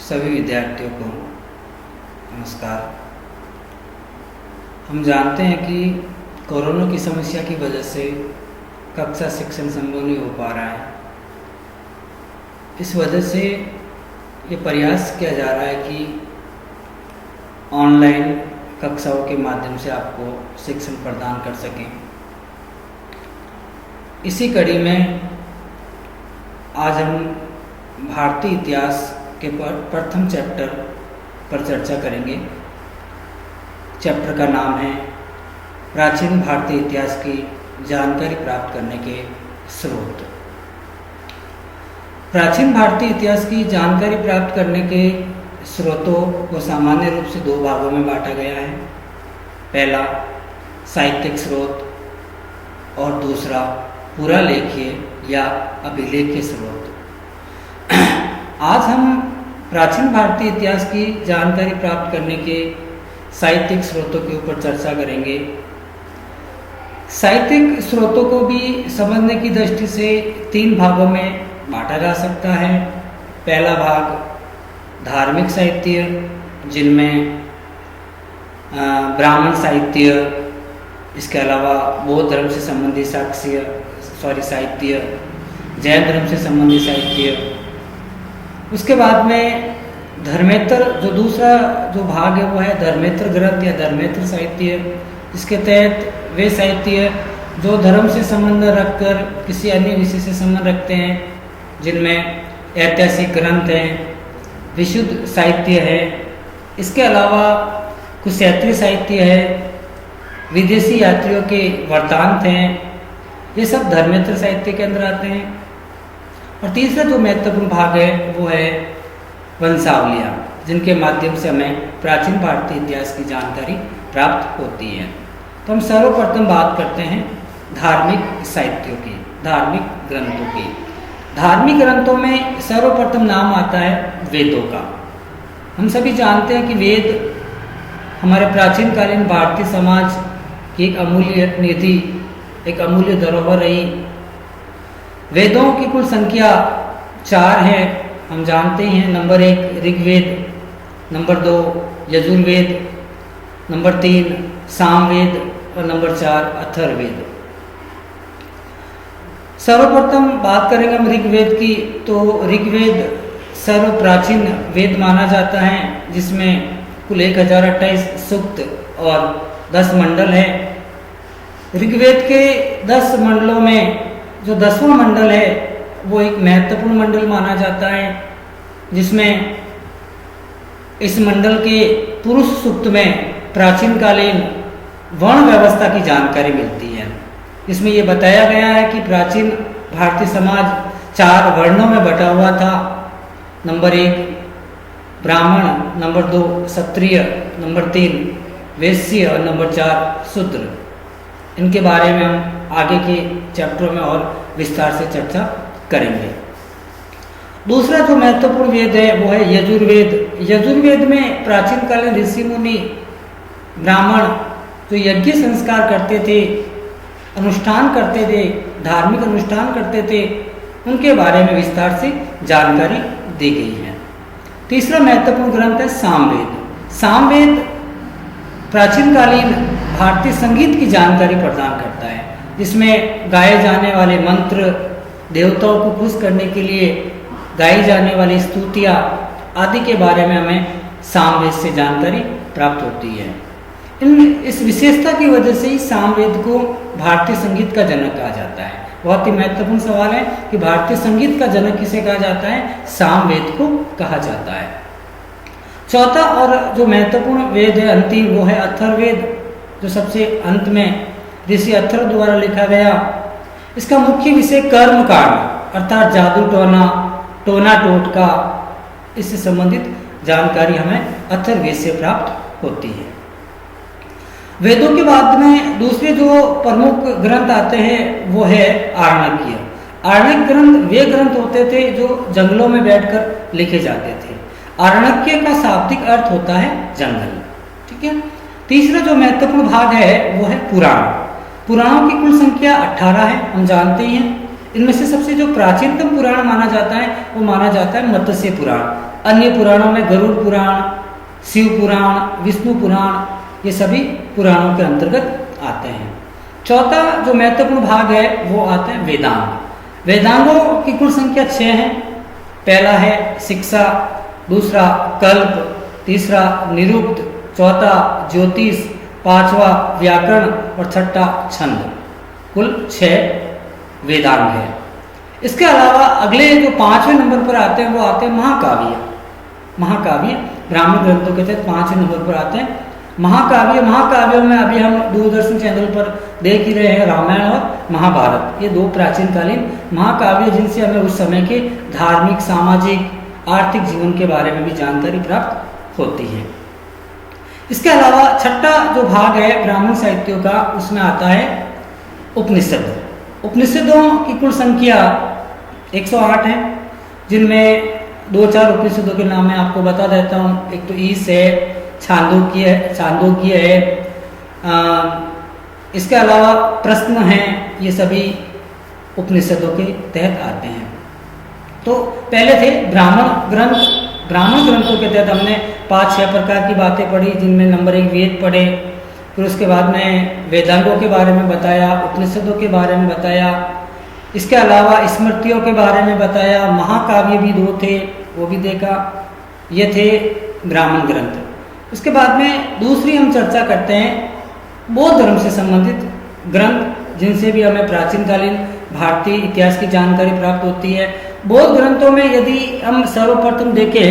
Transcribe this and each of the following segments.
सभी विद्यार्थियों को नमस्कार। हम जानते हैं कि कोरोना की समस्या की वजह से कक्षा शिक्षण संभव नहीं हो पा रहा है। इस वजह से ये प्रयास किया जा रहा है कि ऑनलाइन कक्षाओं के माध्यम से आपको शिक्षण प्रदान कर सकें। इसी कड़ी में आज हम भारतीय इतिहास के प्रथम चैप्टर पर चर्चा करेंगे। चैप्टर का नाम है प्राचीन भारतीय इतिहास की जानकारी प्राप्त करने के स्रोत। प्राचीन भारतीय इतिहास की जानकारी प्राप्त करने के स्रोतों को सामान्य रूप से दो भागों में बांटा गया है। पहला साहित्यिक स्रोत और दूसरा पुरालेखीय या अभिलेखीय स्रोत। आज हम प्राचीन भारतीय इतिहास की जानकारी प्राप्त करने के साहित्यिक स्रोतों के ऊपर चर्चा करेंगे। साहित्यिक स्रोतों को भी समझने की दृष्टि से तीन भागों में बांटा जा सकता है। पहला भाग धार्मिक साहित्य, जिनमें ब्राह्मण साहित्य, इसके अलावा बौद्ध धर्म से संबंधित साहित्य, जैन धर्म से संबंधित साहित्य। उसके बाद में धर्मेतर, जो दूसरा जो भाग है वो है धर्मेतर ग्रंथ या धर्मेतर साहित्य। इसके तहत वे साहित्य जो धर्म से संबंध रखकर किसी अन्य विषय से संबंध रखते हैं, जिनमें ऐतिहासिक ग्रंथ हैं, विशुद्ध साहित्य है, इसके अलावा कुछ यात्री साहित्य है, विदेशी यात्रियों के वृत्तांत हैं। ये सब धर्मेतर साहित्य के अंदर आते हैं। और तीसरा जो महत्वपूर्ण भाग है वो है वंशावलियाँ, जिनके माध्यम से हमें प्राचीन भारतीय इतिहास की जानकारी प्राप्त होती है। तो हम सर्वप्रथम बात करते हैं धार्मिक साहित्यों की, धार्मिक ग्रंथों की। धार्मिक ग्रंथों में सर्वप्रथम नाम आता है वेदों का। हम सभी जानते हैं कि वेद हमारे प्राचीन कालीन भारतीय समाज की एक अमूल्य निधि, एक अमूल्य धरोहर रही। वेदों की कुल संख्या 4 है, हम जानते हैं। Number 1 Rigveda, number 2 Yajurveda, number 3 Samaveda और नंबर 4 अथर्ववेद। सर्वप्रथम बात करेंगे हम ऋग्वेद की। तो ऋग्वेद सर्व प्राचीन वेद माना जाता है, जिसमें कुल 1028 सूक्त और 10 मंडल है। ऋग्वेद के 10 मंडलों में जो 10वां मंडल है वो एक महत्वपूर्ण मंडल माना जाता है, जिसमें इस मंडल के पुरुष सूक्त में प्राचीन कालीन वर्ण व्यवस्था की जानकारी मिलती है। इसमें ये बताया गया है कि प्राचीन भारतीय समाज 4 वर्णों में बटा हुआ था। नंबर 1 ब्राह्मण, नंबर 2 क्षत्रिय, नंबर 3 वैश्य और नंबर 4 शूद्र। इनके बारे में हम आगे के चैप्टरों में और विस्तार से चर्चा करेंगे। दूसरा जो महत्वपूर्ण वेद है वो है यजुर्वेद। यजुर्वेद में प्राचीन कालीन ऋषि मुनि ब्राह्मण जो यज्ञ संस्कार करते थे, अनुष्ठान करते थे, धार्मिक अनुष्ठान करते थे, उनके बारे में विस्तार से जानकारी दी गई है। तीसरा महत्वपूर्ण ग्रंथ है सामवेद। सामवेद प्राचीन कालीन भारतीय संगीत की जानकारी प्रदान करता है, जिसमें गाए जाने वाले मंत्र, देवताओं को खुश करने के लिए गाई जाने वाली स्तुतियाँ आदि के बारे में हमें सामवेद से जानकारी प्राप्त होती है। इस विशेषता की वजह से ही सामवेद को भारतीय संगीत का जनक कहा जाता है। बहुत ही महत्वपूर्ण सवाल है कि भारतीय संगीत का जनक किसे कहा जाता है? सामवेद को कहा जाता है। चौथा और जो महत्वपूर्ण वेद है अंतिम, वो है अथर्ववेद, जो सबसे अंत में ऋषि अथर्व द्वारा लिखा गया। इसका मुख्य विषय कर्म कांड अर्थात जादू टोना टोटका, इससे संबंधित जानकारी हमें अथर्ववेद से प्राप्त होती है। वेदों के बाद में दूसरे जो प्रमुख ग्रंथ आते हैं वो है आरण्यकीय। आरण्यक ग्रंथ वे ग्रंथ होते थे जो जंगलों में बैठकर लिखे जाते थे। आरण्यकीय का शाब्दिक अर्थ होता है जंगल। ठीक है। तीसरा जो महत्वपूर्ण भाग है वो है पुराण। पुराणों की कुल संख्या 18 है, हम जानते हैं। इनमें से सबसे जो प्राचीनतम पुराण माना जाता है वो माना जाता है मत्स्य पुराण। अन्य पुराणों में गरुड़ पुराण, शिव पुराण, विष्णु पुराण, ये सभी पुराणों के अंतर्गत आते हैं। चौथा जो महत्वपूर्ण भाग है वो आता है वेदांग। वेदांगों की कुल संख्या 6 है। पहला है शिक्षा, दूसरा कल्प, तीसरा निरुक्त, चौथा ज्योतिष, पांचवा व्याकरण और छठा छंद। कुल 6 वेदांग है। इसके अलावा अगले जो 5वें नंबर पर आते हैं वो आते हैं महाकाव्य। महाकाव्य ब्राह्मण ग्रंथों के तहत 5वें नंबर पर आते हैं महाकाव्य। महाकाव्यों में अभी हम दूरदर्शन चैनल पर देख ही रहे हैं रामायण और महाभारत, ये 2 प्राचीनकालीन महाकाव्य जिनसे हमें उस समय के धार्मिक, सामाजिक, आर्थिक जीवन के बारे में भी जानकारी प्राप्त होती है। इसके अलावा छठा जो भाग है ब्राह्मण साहित्यों का, उसमें आता है उपनिषद। उपनिषदों की कुल संख्या 108 है, जिनमें 2-4 उपनिषदों के नाम मैं आपको बता देता हूँ। एक तो ईश है, छांदोग्य है, इसके अलावा प्रश्न हैं, ये सभी उपनिषदों के तहत आते हैं। तो पहले थे ब्राह्मण ग्रंथ। ब्राह्मण ग्रंथों के तहत हमने 5-6 प्रकार की बातें पढ़ी, जिनमें नंबर 1 वेद पढ़े, फिर उसके बाद में वेदांगों के बारे में बताया, उपनिषदों के बारे में बताया, इसके अलावा स्मृतियों के बारे में बताया, महाकाव्य भी 2 थे वो भी देखा। ये थे ब्राह्मण ग्रंथ। उसके बाद में दूसरी हम चर्चा करते हैं बौद्ध धर्म से संबंधित ग्रंथ, जिनसे भी हमें प्राचीनकालीन भारतीय इतिहास की जानकारी प्राप्त होती है। बौद्ध ग्रंथों में यदि हम सर्वप्रथम देखें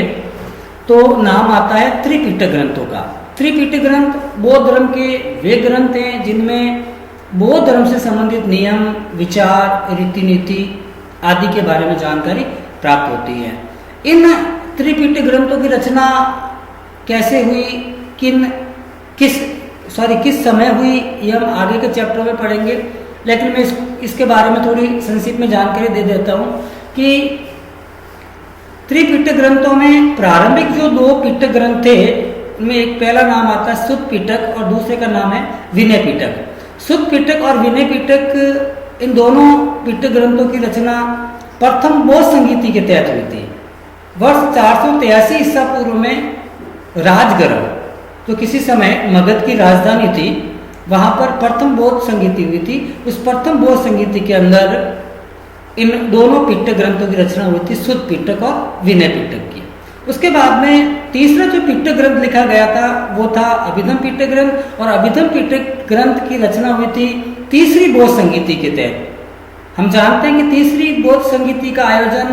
तो नाम आता है त्रिपिटक ग्रंथों का। त्रिपिटक ग्रंथ बौद्ध धर्म के वे ग्रंथ हैं जिनमें बौद्ध धर्म से संबंधित नियम, विचार, रीति नीति आदि के बारे में जानकारी प्राप्त होती है। इन त्रिपिटक ग्रंथों की रचना कैसे हुई, किस समय हुई, ये हम आगे के चैप्टर में पढ़ेंगे, लेकिन मैं इसके बारे में थोड़ी संक्षिप्त में जानकारी दे देता हूँ कि त्रिपिटक ग्रंथों में प्रारंभिक जो 2 पिटक ग्रंथ थे, उनमें एक पहला नाम आता है सुत्त पिटक और दूसरे का नाम है विनय पिटक। सुत्त पिटक और विनय पिटक, इन दोनों पिटक ग्रंथों की रचना प्रथम बौद्ध संगीति के तहत हुई थी। वर्ष 483 ईसा पूर्व में राजगढ़, जो किसी समय मगध की राजधानी थी, वहां पर प्रथम बौद्ध संगीति हुई थी। उस प्रथम बौद्ध संगीति के अंदर इन दोनों पिटक ग्रंथों की रचना हुई थी, सुत्त पिटक और विनय पिटक की। उसके बाद में तीसरा जो पिटक ग्रंथ लिखा गया था वो था अभिधम पिटक ग्रंथ, और अभिधम पिटक ग्रंथ की रचना हुई थी तीसरी बौद्ध संगीति के तहत। हम जानते हैं कि तीसरी बौद्ध संगीति का आयोजन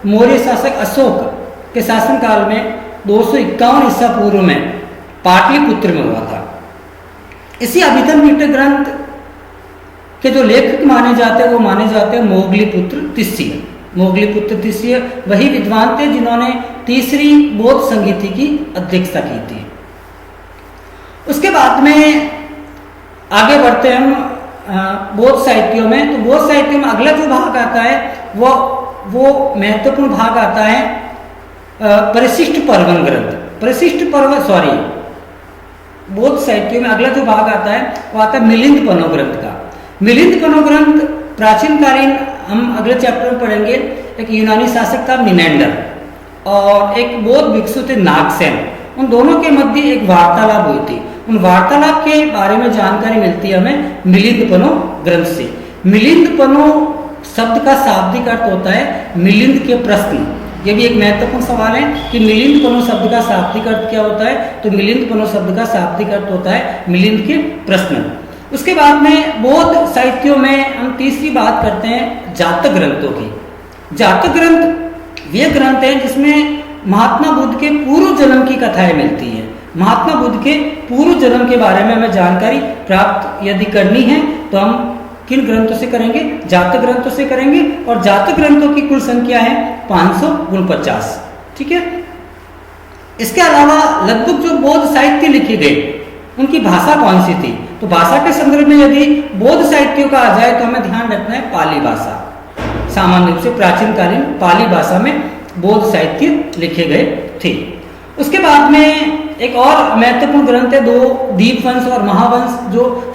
मौर्य शासक अशोक के शासनकाल में 251 ईसा पूर्व में पाटलिपुत्र में हुआ था। इसी अभिधम पिटक ग्रंथ के जो लेखक माने जाते हैं वो माने जाते हैं मोगलीपुत्र तिस्सीय। मोगलीपुत्र तिस्सीय वही विद्वान थे जिन्होंने तीसरी बौद्ध संगीति की अध्यक्षता की थी। उसके बाद में आगे बढ़ते हैं हम बौद्ध साहित्यों में। तो बौद्ध साहित्य में अगला जो भाग आता है वो महत्वपूर्ण भाग आता है परिशिष्ट पर्वन ग्रंथ। बौद्ध साहित्यों में अगला जो भाग आता है वो आता है मिलिंद पनो ग्रंथ का। मिलिंद पनो ग्रंथ प्राचीनकालीन, हम अगले चैप्टर में पढ़ेंगे, एक यूनानी शासक था मिनेंडर और एक बौद्ध भिक्षु थे नागसेन। उन दोनों के मध्य एक वार्तालाप हुई थी। उन वार्तालाप के बारे में जानकारी मिलती है हमें मिलिंद पनो ग्रंथ से। मिलिंद पनो शब्द का शाब्दिक अर्थ होता है मिलिंद के प्रश्न। यह भी एक महत्वपूर्ण सवाल है कि मिलिंद पनो शब्द का शाब्दिक अर्थ क्या होता है। तो मिलिंद पनो शब्द का शाब्दिक अर्थ होता है मिलिंद के प्रश्न। उसके बाद में बौद्ध साहित्यों में हम तीसरी बात करते हैं जातक ग्रंथों की। जातक ग्रंथ वे ग्रंथ हैं जिसमें महात्मा बुद्ध के पूर्व जन्म की कथाएं मिलती हैं। महात्मा बुद्ध के पूर्व जन्म के बारे में हमें जानकारी प्राप्त यदि करनी है तो हम किन ग्रंथों से करेंगे? जातक ग्रंथों से करेंगे। और जातक ग्रंथों की कुल संख्या है 549। ठीक है। इसके अलावा लगभग जो बौद्ध साहित्य लिखे गए उनकी भाषा कौन सी थी? तो भाषा के संदर्भ में यदि बौद्ध साहित्यों का आ जाए तो हमें ध्यान रखना है पाली भाषा। सामान्य रूप से प्राचीनकालीन पाली भाषा में बौद्ध साहित्य लिखे गए थे। उसके बाद में एक और महत्वपूर्ण ग्रंथ है 2 दीपवंश और महावंश, जो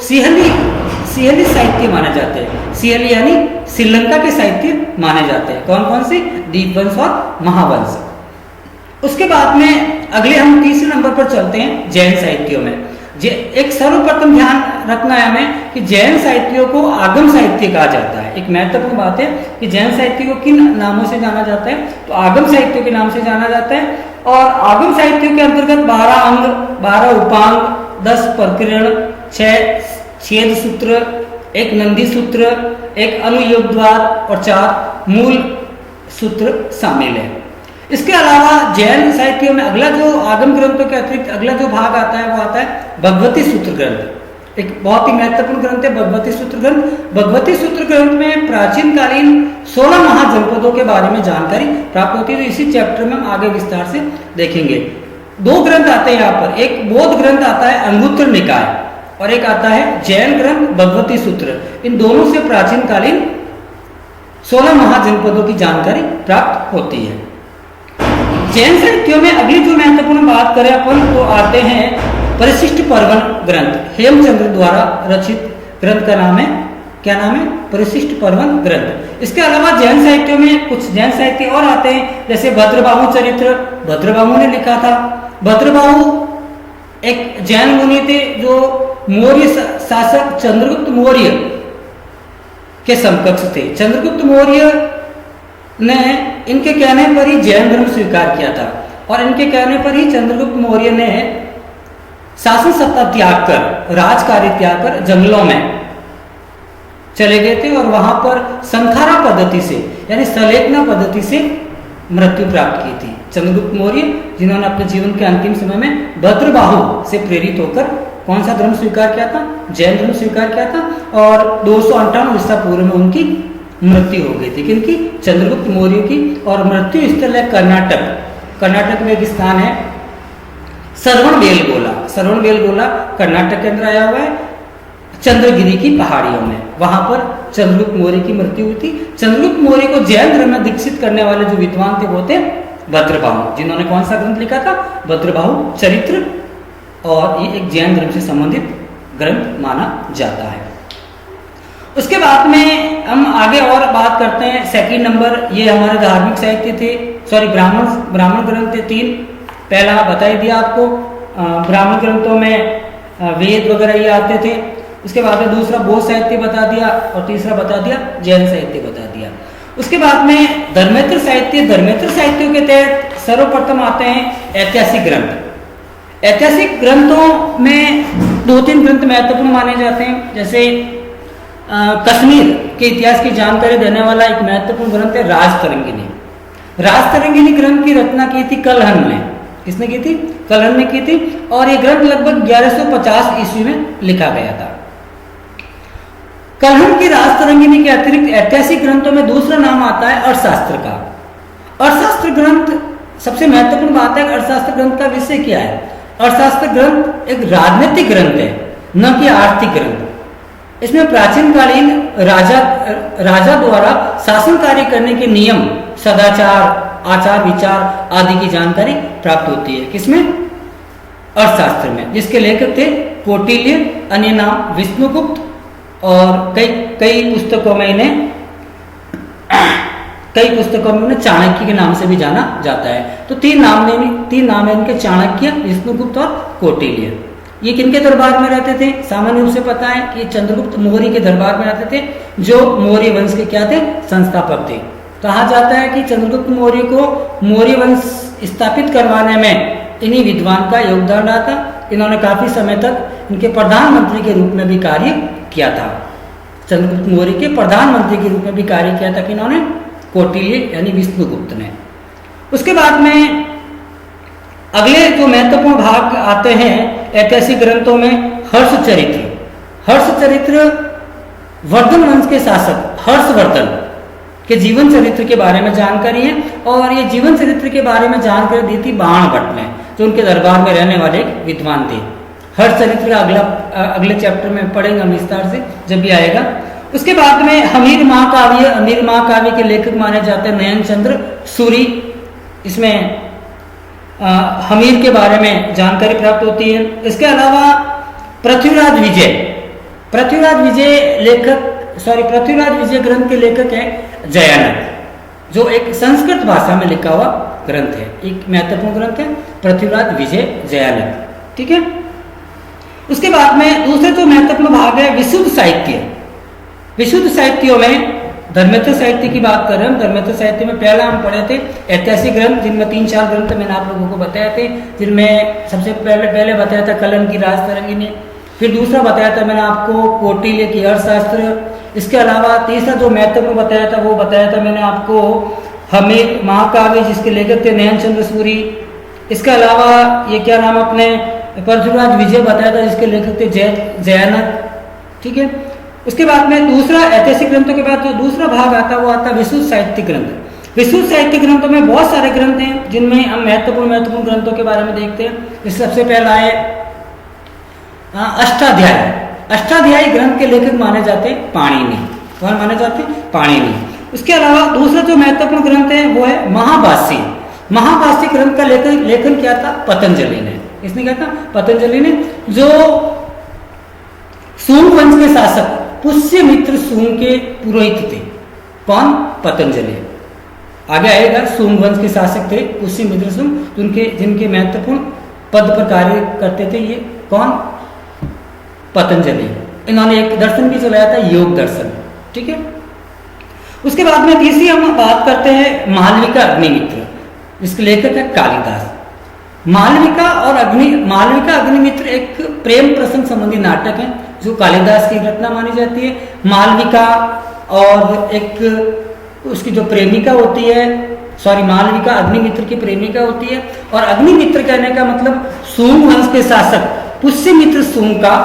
सियली साहित्य माने जाते हैं। सियली यानी श्रीलंका के साहित्य माने जाते हैं। कौन कौन से? दीपवंश और महावंश। उसके बाद में अगले हम तीसरे नंबर पर चलते हैं जैन साहित्यों में। एक सर्वप्रथम ध्यान रखना है हमें कि जैन साहित्यों को आगम साहित्य कहा जाता है। एक महत्वपूर्ण बात है कि जैन साहित्य को किन नामों से जाना जाता है? तो आगम साहित्यों के नाम से जाना जाता है। और आगम साहित्यों के अंतर्गत 12 अंग, 12 उपांग, 10 प्रकरण, 6 छेद सूत्र, 1 नंदी सूत्र, 1 अनुयोग द्वार और 4 मूल सूत्र शामिल है। इसके अलावा जैन साहित्यों में अगला जो आगम ग्रंथों के अतिरिक्त अगला जो भाग आता है वो आता है भगवती सूत्र ग्रंथ। एक बहुत ही महत्वपूर्ण ग्रंथ है भगवती सूत्र ग्रंथ। भगवती सूत्र ग्रंथ में प्राचीन कालीन 16 महाजनपदों के बारे में जानकारी प्राप्त होती है। तो इसी चैप्टर में हम आगे विस्तार से देखेंगे। 2 ग्रंथ आते हैं यहाँ पर। एक बौद्ध ग्रंथ आता है अंगुत्तर निकाय और एक आता है जैन ग्रंथ भगवती सूत्र। इन दोनों से प्राचीन कालीन 16 महाजनपदों की जानकारी प्राप्त होती है। जैन साहित्यों में अगली जो महत्वपूर्ण बात करें अपन तो आते हैं परिशिष्ट पर्वन ग्रंथ। हेमचंद्र द्वारा रचित ग्रंथ का नाम है, क्या नाम है? परिशिष्ट पर्वन ग्रंथ। इसके अलावा जैन साहित्यों में कुछ जैन साहित्य और आते हैं, जैसे भद्रबाहु चरित्र भद्रबाहु ने लिखा था। भद्रबाहु एक जैन मुनि थे जो मौर्य शासक चंद्रगुप्त मौर्य के समकक्ष थे। चंद्रगुप्त मौर्य ने इनके कहने पर ही जैन धर्म स्वीकार किया था और इनके कहने पर ही चंद्रगुप्त मौर्य ने शासन सत्ता त्याग कर, राज कार्य त्याग कर जंगलों में चले गए थे और वहां पर संखारा पद्धति से यानी सलेखना पद्धति से मृत्यु प्राप्त की थी। चंद्रगुप्त मौर्य जिन्होंने अपने जीवन के अंतिम समय में भद्रबाहु से प्रेरित होकर कौन सा धर्म स्वीकार किया था? जैन धर्म स्वीकार किया था और 258 ईसा पूर्व में उनकी मृत्यु हो गई थी। किनकी? चंद्रगुप्त मौर्य की। और मृत्यु स्थल है कर्नाटक। कर्नाटक में एक स्थान है श्रवणबेलगोला। श्रवणबेलगोला कर्नाटक के अंदर आया हुआ है, चंद्रगिरी की पहाड़ियों में। वहां पर चंद्रगुप्त मौर्य की मृत्यु हुई थी। चंद्रगुप्त मौर्य को जैन धर्म में दीक्षित करने वाले जो विद्वान थे वो थे भद्रबाहु, जिन्होंने कौन सा ग्रंथ लिखा था? भद्रबाहु चरित्र। और ये एक जैन धर्म से संबंधित ग्रंथ माना जाता है। उसके बाद में हम आगे और बात करते हैं। सेकंड नंबर ये हमारे धार्मिक साहित्य थे, सॉरी ब्राह्मण ग्रंथ थे 3। पहला बता ही दिया आपको, ब्राह्मण ग्रंथों में वेद वगैरह ये आते थे। उसके बाद में दूसरा बौद्ध साहित्य बता दिया और तीसरा बता दिया जैन साहित्य बता दिया। उसके बाद में धर्मेंद्र साहित्य। धर्मेंद्र साहित्यों के तहत सर्वप्रथम आते हैं ऐतिहासिक ग्रंथ। ऐतिहासिक ग्रंथों में 2-3 ग्रंथ महत्वपूर्ण माने जाते हैं। जैसे कश्मीर के इतिहास की जानकारी देने वाला एक महत्वपूर्ण ग्रंथ है राजतरंगिणी। राजतरंगिणी ग्रंथ की रचना की थी कलहन ने। किसने की थी? कलहन ने की थी। और ये ग्रंथ लगभग 1150 ईस्वी में लिखा गया था। कलहन की राजतरंगिणी के अतिरिक्त ऐतिहासिक ग्रंथों में दूसरा नाम आता है अर्थशास्त्र का। अर्थशास्त्र ग्रंथ सबसे महत्वपूर्ण बात है, अर्थशास्त्र ग्रंथ का विषय क्या है? अर्थशास्त्र ग्रंथ एक राजनीतिक ग्रंथ है, न कि आर्थिक ग्रंथ। इसमें प्राचीन कालीन राजा द्वारा शासन कार्य करने के नियम, सदाचार, आचार विचार आदि की जानकारी प्राप्त होती है। किसमें? अर्थशास्त्र में, जिसके लेखक थे कौटिल्य, अन्य नाम विष्णुगुप्त। और कई पुस्तकों में इन्हें चाणक्य के नाम से भी जाना जाता है। तो 3 नाम है इनके, चाणक्य, विष्णुगुप्त और कौटिल्य। ये किनके दरबार में रहते थे? सामान्य रूप से पता है कि चंद्रगुप्त मौर्य के दरबार में रहते थे, जो मौर्य वंश के क्या थे? संस्थापक थे। कहा जाता है कि चंद्रगुप्त मौर्य को मौर्य वंश स्थापित करवाने में इन्हीं विद्वान का योगदान रहा था। इन्होंने काफी समय तक इनके प्रधानमंत्री के रूप में भी कार्य किया था। चंद्रगुप्त मौर्य के प्रधानमंत्री के रूप में भी कार्य किया था कि इन्होंने कौटिल्य यानी विष्णुगुप्त ने। उसके बाद में अगले जो महत्वपूर्ण भाग आते हैं ऐतिहासिक ग्रंथों में हर्षचरित्र। हर्षचरित्र वर्धन वंश के शासक हर्षवर्धन के जीवन चरित्र के बारे में जानकारी है। और ये जीवन चरित्र के बारे में जानकारी दी थी बाणभट्ट ने, जो उनके दरबार में रहने वाले एक विद्वान थे। हर्षचरित्र का अगले चैप्टर में पढ़ेंगे हम विस्तार से जब भी आएगा। उसके बाद में हमीर महाकाव्य। हमीर महाकाव्य के लेखक माने जाते हैं नयन चंद्र सूरी। इसमें हमीर के बारे में जानकारी प्राप्त होती है। इसके अलावा पृथ्वीराज विजय पृथ्वीराज विजय ग्रंथ के लेखक है जयानक, जो एक संस्कृत भाषा में लिखा हुआ ग्रंथ है, एक महत्वपूर्ण ग्रंथ है पृथ्वीराज विजय जयानक। ठीक है, उसके बाद में दूसरे जो महत्वपूर्ण भाग है विशुद्ध साहित्य। विशुद्ध साहित्यों में धर्मेंद्र साहित्य की बात कर रहे हैं। धर्मेंद्र साहित्य में पहला हम पढ़े थे ऐतिहासिक ग्रंथ, जिनमें 3-4 ग्रंथ मैंने आप लोगों को बताए थे, जिनमें सबसे पहले बताया था कलन की राजतरंगिणी, फिर दूसरा बताया था मैंने आपको कौटिल्य की अर्थशास्त्र। इसके अलावा तीसरा जो महत्वपूर्ण बताया था वो बताया था मैंने आपको हमीर महाकाव्य, जिसके लेखक थे नयन चंद्र सूरी। इसके अलावा ये क्या नाम अपने पृथ्वीराज विजय बताया था, जिसके लेखक थे जयानक। ठीक है, उसके बाद में दूसरा ऐतिहासिक ग्रंथों के बाद जो दूसरा भाग आता है वो आता है विशुद्ध साहित्य ग्रंथ। विशुद्ध साहित्य ग्रंथों में बहुत सारे ग्रंथ हैं, जिनमें हम महत्वपूर्ण ग्रंथों के बारे में देखते हैं। इससे सबसे पहला है अष्टाध्यायी। अष्टाध्यायी ग्रंथ के लेखक माने जाते हैं पाणिनि। कौन माने जाते हैं? पाणिनि। उसके अलावा दूसरा जो महत्वपूर्ण ग्रंथ है वो है महाभाष्य। महाभाष्य ग्रंथ का लेखन किया था पतंजलि ने। इसने क्या था? पतंजलि ने, जो सूंग वंश के शासक पुष्यमित्र सूंग के पुरोहित थे। कौन? पतंजलि। आगे आएगा, सूंग वंश के शासक थे पुष्यमित्र सूंग, जिनके महत्वपूर्ण पद पर कार्य करते थे ये कौन? पतंजलि। इन्होंने एक दर्शन भी चलाया था, योग दर्शन। ठीक है, उसके बाद में तीसरी हम बात करते हैं मालविका अग्निमित्र, इसके लेखक है कालिदास। मालविका अग्निमित्र एक प्रेम प्रसंग संबंधी नाटक है, जो कालिदास की रचना मानी जाती है। मालविका और एक उसकी जो प्रेमिका होती है, मालविका अग्निमित्र की प्रेमिका होती है। और अग्निमित्र कहने का मतलब सूंग वंश के शासक पुष्यमित्र सूंग का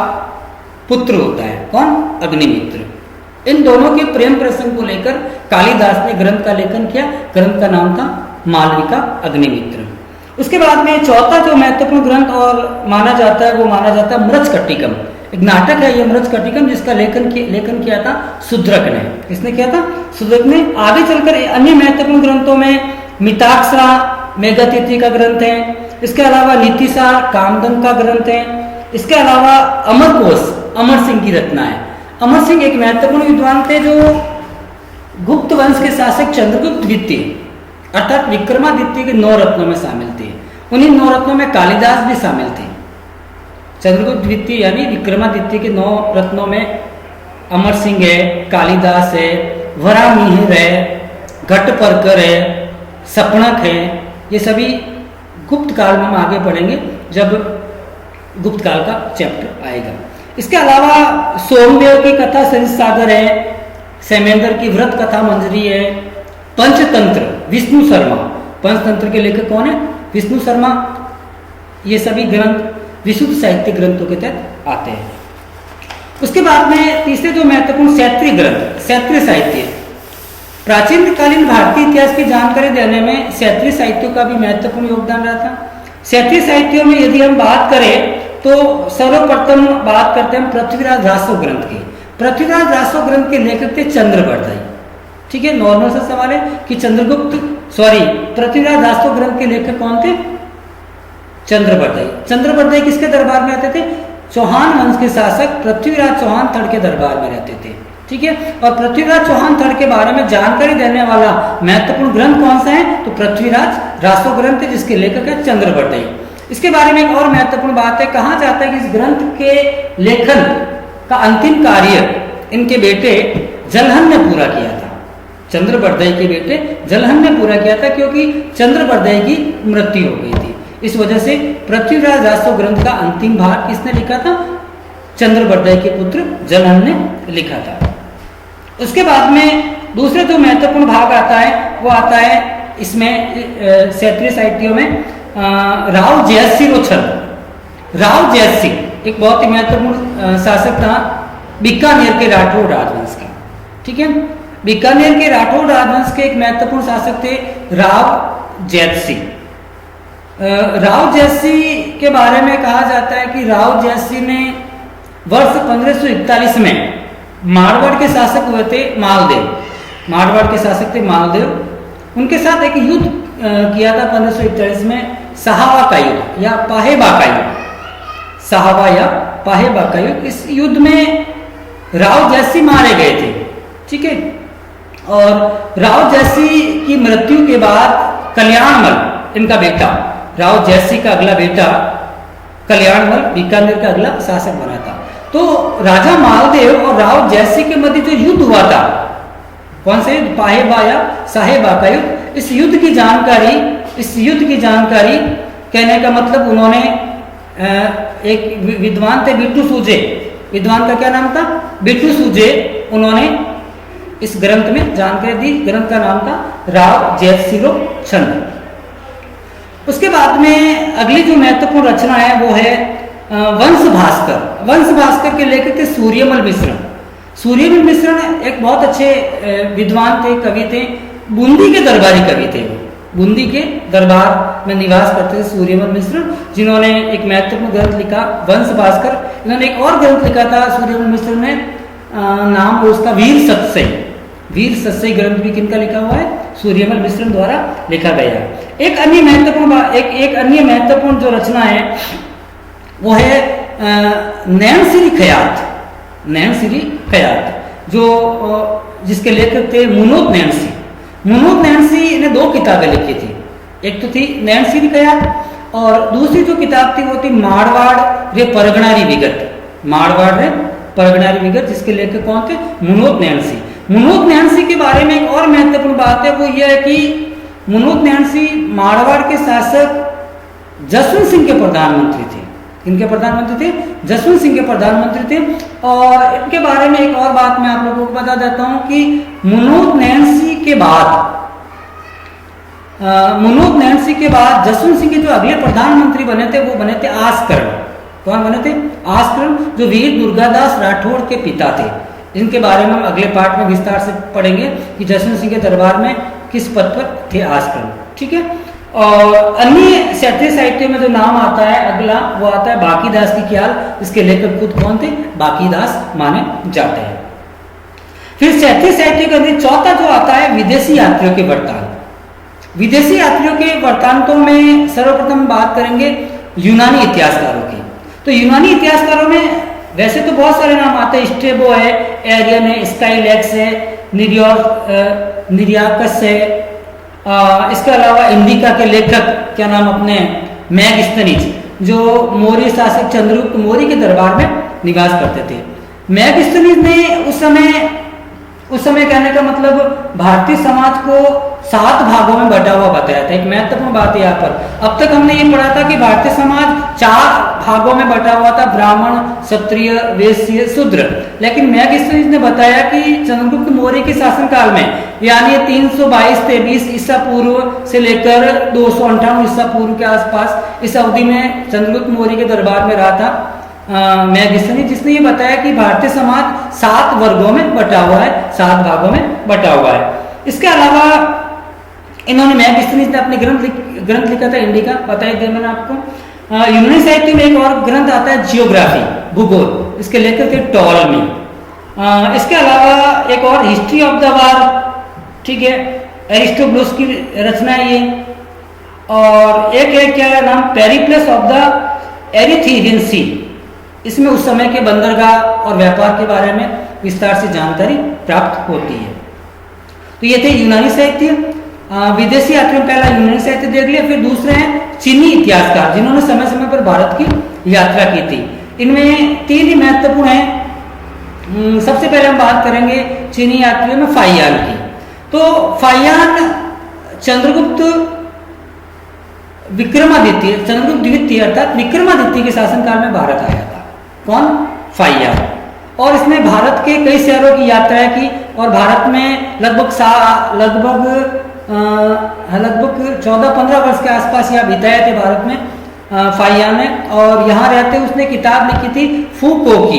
पुत्र होता है। कौन? अग्निमित्र। इन दोनों के प्रेम प्रसंग को लेकर कालिदास ने ग्रंथ का लेखन किया। ग्रंथ का नाम था मालविका अग्निमित्र। उसके बाद में चौथा जो महत्वपूर्ण ग्रंथ और माना जाता है वो माना जाता है मृच्छकटिकम। एक नाटक है ये मृच्छकटिकम, जिसका लेखन किया था शूद्रक ने। किसने किया था? शूद्रक ने। आगे चलकर अन्य महत्वपूर्ण ग्रंथों में मिताक्षरा मेघातिथि का ग्रंथ है। इसके अलावा नीतिसार कामदन का ग्रंथ है। इसके अलावा अमरकोश अमर सिंह की रचना है। अमर सिंह एक महत्वपूर्ण विद्वान थे, जो गुप्त वंश के शासक चंद्रगुप्त द्वितीय अर्थात विक्रमादित्य के 9 रत्नों में शामिल थे। उन्हीं 9 रत्नों में कालिदास भी शामिल थे। चंद्रगुप्त द्वितीय यानी विक्रमादित्य के 9 रत्नों में अमर सिंह है, कालिदास है, वरामिहिर है, घटपर्कर है, सपणक है। ये सभी गुप्त काल में हम आगे पढ़ेंगे जब गुप्त काल का चैप्टर आएगा। इसके अलावा सोमदेव की कथा सरितसागर है, सेमेंदर की व्रत कथा मंजरी है, पंचतंत्र विष्णु शर्मा। पंचतंत्र के लेखक कौन है? विष्णु शर्मा। ये सभी ग्रंथ विशुद्ध साहित्य ग्रंथों के तहत आते हैं। उसके बाद में तीसरे जो महत्वपूर्ण क्षत्रिय ग्रंथ, क्षत्रिय साहित्य। प्राचीन कालीन भारतीय इतिहास की जानकारी देने में क्षत्रिय साहित्यों का भी महत्वपूर्ण योगदान रहा था। क्षत्रिय साहित्यों में यदि हम बात करें तो सर्वप्रथम बात करते हैं पृथ्वीराज रासो ग्रंथ की। पृथ्वीराज रासो ग्रंथ के लेखक थे चंद्रबरदाई। ठीक है, नॉर्मल सा सवाल है कि पृथ्वीराज रासो ग्रंथ के लेखक कौन थे? चंद्रबरदाई। चंद्रबरदाई किसके दरबार में रहते थे? चौहान वंश के शासक पृथ्वीराज चौहान थड़ के दरबार में रहते थे। ठीक है, और पृथ्वीराज चौहान थड़ के बारे में जानकारी देने वाला महत्वपूर्ण ग्रंथ कौन सा है? तो पृथ्वीराज रासो ग्रंथ है, जिसके लेखक है चंद्रबरदाई। इसके बारे में एक और महत्वपूर्ण बात है, कहा जाता है कि इस ग्रंथ के लेखन का अंतिम कार्य इनके बेटे जलहन ने पूरा किया था। चंद्रबरदाई के बेटे जलहन ने पूरा किया था, क्योंकि चंद्रबरदाई की मृत्यु हो गई थी। इस वजह से पृथ्वीराज रासो ग्रंथ का अंतिम भाग किसने लिखा था? चंद्रबरदाई के पुत्र जलहन ने लिखा था। उसके बाद में दूसरे जो महत्वपूर्ण भाग आता है वो आता है इसमें क्षत्रिय साहित्यों में राव जयसिंह रोचल। राव जयसिंह एक बहुत ही महत्वपूर्ण शासक था बीकानेर के राठौड़ राजवंश का। ठीक है, बीकानेर के राठौड़ राजवंश के एक महत्वपूर्ण शासक थे राव जयसिंह। राव जयसिंह के बारे में कहा जाता है कि राव जयसिंह ने वर्ष 1541 में मारवाड़ के शासक हुए थे मालदेव। मारवाड़ के शासक थे मालदेव। उनके साथ एक युद्ध किया था 1541 में, सहावा का युद्ध या पाहेबा का युद्ध। सहावा या पाहेबा का युद्ध। इस युद्ध में राव जयसी मारे गए थे। ठीक है, और राव जयसी की मृत्यु के बाद कल्याणमल इनका बेटा, राव जयसी का अगला बेटा कल्याणमल बीकानेर का अगला शासक बना था। तो राजा मालदेव और राव जयसी के मध्य जो युद्ध हुआ था, कौन से युद्ध, पाहेबा या साहेबा का युद्ध, इस युद्ध की जानकारी कहने का मतलब उन्होंने एक विद्वान थे बिट्टू सूजे, विद्वान का क्या नाम था, बिट्टू सूजे, उन्होंने इस ग्रंथ में जानकारी दी। ग्रंथ का नाम था राव जयसिरो छंद। उसके बाद में अगली जो महत्वपूर्ण रचना है वो है वंश भास्कर। वंश भास्कर के लेखक थे सूर्यमल मिश्र। सूर्यमल मिश्र एक बहुत अच्छे विद्वान थे, कवि थे, बूंदी के दरबारी कवि थे। बूंदी के दरबार में निवास करते थे सूर्यमल मिश्र, जिन्होंने एक महत्वपूर्ण ग्रंथ लिखा वंश भास्कर। इन्होंने एक और ग्रंथ लिखा था सूर्यमल मिश्र ने, नाम उसका वीर सत्सई। वीर सत्सई ग्रंथ भी किनका लिखा हुआ है, सूर्यमल मिश्र द्वारा लिखा गया है। एक अन्य महत्वपूर्ण जो रचना है वो है नैनसिरी खयात। नैनसिरी खयात जो जिसके लेखक थे मुनोद नैनसी। मुनोद नैनसी ने 2 किताबें लिखी थी, एक तो थी नैनसिरी खयात और दूसरी जो किताब थी वो थी मारवाड़ रे परगणारी विगत। मारवाड़ रे परगणारी विगत, जिसके लेखक कौन थे, मुनोद नैनसी। मुनोद नैनसी के बारे में एक और महत्वपूर्ण बात है, वो यह है कि मुनोद नैनसी मारवाड़ के शासक जसवंत सिंह के प्रधानमंत्री थे। इनके प्रधानमंत्री थे, जसवंत सिंह के प्रधानमंत्री थे। और इनके बारे में एक और बात मैं आप लोगों को बता देता हूं कि मुनोद नैनसी के बाद जसवंत सिंह के जो अगले प्रधानमंत्री बने थे वो बने थे आसकरण। कौन बने थे, आसकरण, जो वीर दुर्गादास राठौड़ के पिता थे। इनके बारे में हम अगले पार्ट में विस्तार से पढ़ेंगे कि जसवंत सिंह के दरबार में किस पद पर थे आसकरण। ठीक है, और अन्य क्षेत्रीय साहित्य में जो नाम आता है अगला वो आता है बाकीदास की ख्याल। इसके लेखक खुद कौन थे, बाकीदास माने जाते हैं। फिर क्षेत्रीय साहित्य के अंदर चौथा जो आता है विदेशी यात्रियों के वृत्तांत। विदेशी यात्रियों के वृत्तांतों में सर्वप्रथम बात करेंगे यूनानी इतिहासकारों की। तो यूनानी इतिहासकारों में वैसे तो बहुत सारे नाम आते हैं, स्ट्रेबो है, एरियन है, स्काईलैक्स है, निरियाकस है, इसके अलावा इंडिका के लेखक क्या नाम अपने मैगस्थनीज, जो मौर्य शासक चंद्रगुप्त मौर्य के दरबार में निवास करते थे। मैगस्थनीज ने उस समय कहने का मतलब भारतीय समाज को 7 भागों में बटा हुआ बताया था। एक महत्वपूर्ण बात है यहाँ पर, अब तक हमने ये पढ़ा था कि भारतीय समाज 4 भागों में बटा हुआ था, ब्राह्मण, क्षत्रिय, वैश्य, शूद्र। लेकिन मैगस्थनीज ने बताया कि चंद्रगुप्त मौर्य के शासनकाल में, यानी 322-23 ईसा पूर्व से लेकर 258 ईसा पूर्व के आसपास, इस अवधि में चंद्रगुप्त मौर्य के दरबार में रहा था मैगस्थनीज, जिसने ये बताया कि भारतीय समाज 7 वर्गों में बटा हुआ है, 7 भागों में बटा हुआ है। इसके अलावा इन्होंने मैगस्थनीज ने अपने ग्रंथ लिखा था इंडिका, बताया दिया मैंने आपको। यूनानी साहित्य में एक और ग्रंथ आता है जियोग्राफी, भूगोल, इसके लेखक थे टॉलमी। इसके अलावा एक और हिस्ट्री ऑफ द वार, ठीक है, एरिस्टोबुलस की रचना है ये। और एक है क्या है नाम, पेरिप्लस ऑफ द एरिथ्रियन सी। इसमें उस समय के बंदरगाह और व्यापार के बारे में विस्तार से जानकारी प्राप्त होती है। तो ये थे यूनानी साहित्य। विदेशी यात्रियों पहला यूनानी साहित्य देख लिया, फिर दूसरे हैं चीनी इतिहासकार, जिन्होंने समय समय पर भारत की यात्रा की थी। इनमें 3 ही महत्वपूर्ण हैं। सबसे पहले हम बात करेंगे चीनी यात्रियों में फाहियान की। तो फाहियान चंद्रगुप्त द्वितीय अर्थात विक्रमादित्य के शासनकाल में भारत आया था। कौन, फाहियान। और इसने भारत के कई शहरों की यात्राएं की और भारत में लगभग 14-15 वर्ष के आसपास यहाँ बिताए थे भारत में फाहियान ने। और यहाँ रहते उसने किताब लिखी थी फूको की।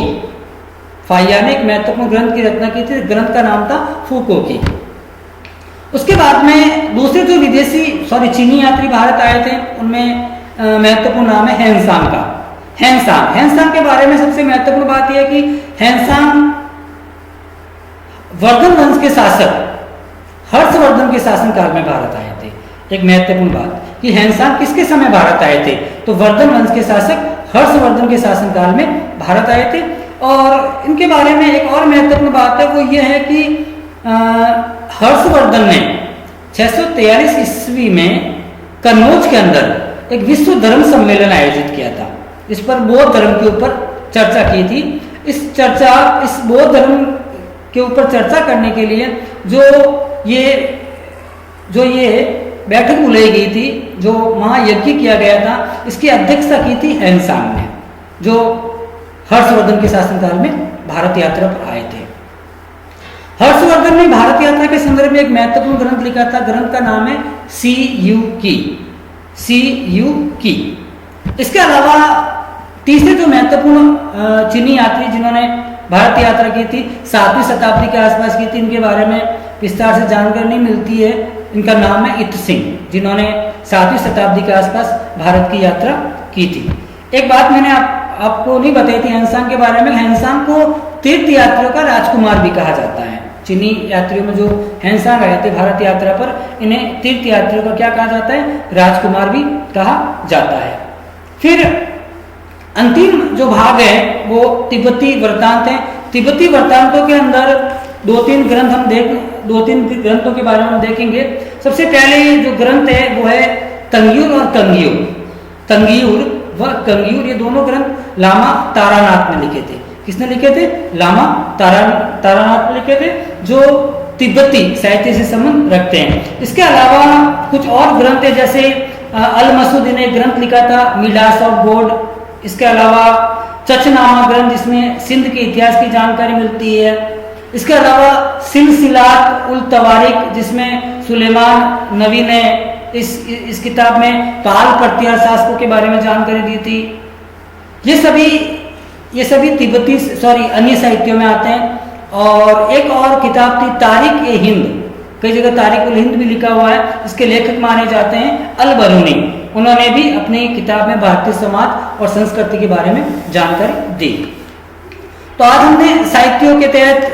फाहियान ने एक महत्वपूर्ण ग्रंथ की रचना की थी, ग्रंथ का नाम था फूको की। उसके बाद में दूसरे जो चीनी यात्री भारत आए थे उनमें महत्वपूर्ण नाम है हैंसांग का। हैंसांग के बारे में सबसे महत्वपूर्ण बात यह है कि हैंसांग वर्धन वंश के शासक हर्षवर्धन के शासनकाल में भारत आए थे। एक महत्वपूर्ण बात कि हैंसांग किसके समय भारत आए थे, तो वर्धन वंश के शासक हर्षवर्धन के शासनकाल में भारत आए थे। और इनके बारे में एक और महत्वपूर्ण बात है, वो ये है कि हर्षवर्धन ने 643 ईस्वी में कन्नौज के अंदर एक विश्व धर्म सम्मेलन आयोजित किया था। इस पर बौद्ध धर्म के ऊपर चर्चा की थी। इस बौद्ध धर्म के ऊपर चर्चा करने के लिए जो ये बैठक बुलाई गई थी, जो महायज्ञ किया गया था, इसकी अध्यक्षता की थी हेनसांग ने, जो हर्षवर्धन के शासनकाल में भारत यात्रा पर आए थे। हर्षवर्धन ने भारत यात्रा के संदर्भ में एक महत्वपूर्ण ग्रंथ लिखा था। ग्रंथ का नाम है सी यू की। इसके अलावा तीसरे जो महत्वपूर्ण चीनी यात्री जिन्होंने भारत यात्रा की थी, 7वीं शताब्दी के आसपास की थी, इनके बारे में विस्तार से जानकारी नहीं मिलती है। इनका नाम है इत सिंह, जिन्होंने 7वीं शताब्दी के आसपास भारत की यात्रा की थी। एक बात मैंने आपको नहीं बताई थी हेनसांग के बारे में। हेनसांग को तीर्थ यात्रियों का राजकुमार भी कहा जाता है। चीनी यात्रियों में जो हेनसांग आए थे भारत यात्रा पर, इन्हें तीर्थ यात्रियों का क्या कहा जाता है? राजकुमार भी कहा जाता है। फिर अंतिम जो भाग है वो तिब्बती वृत्तांत है। तिब्बती वृत्तांतों के अंदर दो तीन ग्रंथों के बारे में हम देखेंगे। सबसे पहले जो ग्रंथ है वो है तंग्यूर और कंग्यूर। तंग्यूर व कंग्यूर ये दोनों ग्रंथ लामा तारानाथ ने लिखे थे। किसने लिखे थे? लामा तारानाथ ने लिखे थे, जो तिब्बती साहित्य से संबंध रखते हैं। इसके अलावा कुछ और ग्रंथ है, जैसे अल मसूदी ने ग्रंथ लिखा था मिडास ऑफ गॉड। इसके अलावा चचनामा ग्रंथ, जिसमें सिंध के इतिहास की जानकारी मिलती है। इसके अलावा सिलसिलात उल तवारिक, जिसमें सुलेमान नबी ने इस किताब में पाल प्रत्यार शासकों के बारे में जानकारी दी थी। ये सभी तिब्बती अन्य साहित्यों में आते हैं। और एक और किताब थी तारिक ए हिंद, कई जगह तारिक उल हिंद भी लिखा हुआ है। इसके लेखक माने जाते हैं अल बरूनी। उन्होंने भी अपनी किताब में भारतीय समाज और संस्कृति के बारे में जानकारी दी। तो आज हमने साहित्यों के तहत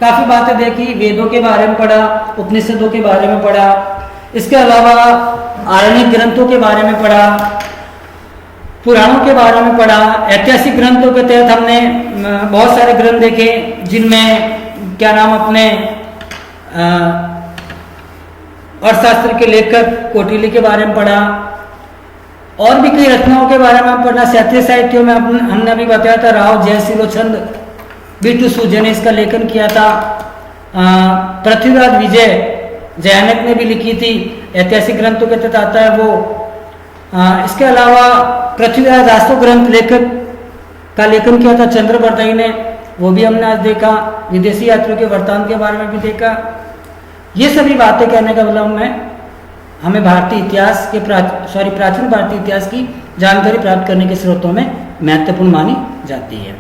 काफी बातें देखी। वेदों के बारे में पढ़ा, उपनिषदों के बारे में पढ़ा, इसके अलावा आरण्यक ग्रंथों के बारे में पढ़ा, पुराणों के बारे में पढ़ा। ऐतिहासिक ग्रंथों के तहत हमने बहुत सारे ग्रंथ देखे, जिनमें क्या नाम अपने अर्थशास्त्र के लेखक कौटिल्य के बारे में पढ़ा। और भी कई रचनाओं के बारे में पढ़ना। क्षेत्रीय साहित्यों में हमने अभी बताया था राव जयसिलोचंद बीटू सूजे ने इसका लेखन किया था। पृथ्वीराज विजय जयानक ने भी लिखी थी, ऐतिहासिक ग्रंथों के तहत आता है वो। इसके अलावा पृथ्वीराज राष्ट्र ग्रंथ लेखक का लेखन किया था चंद्रवर्धई ने, वो भी हमने आज देखा। विदेशी यात्रियों के वृत्तांत के बारे में भी देखा। ये सभी बातें कहने का मतलब हमें भारतीय इतिहास के प्राचीन भारतीय इतिहास की जानकारी प्राप्त करने के स्रोतों में महत्वपूर्ण मानी जाती है।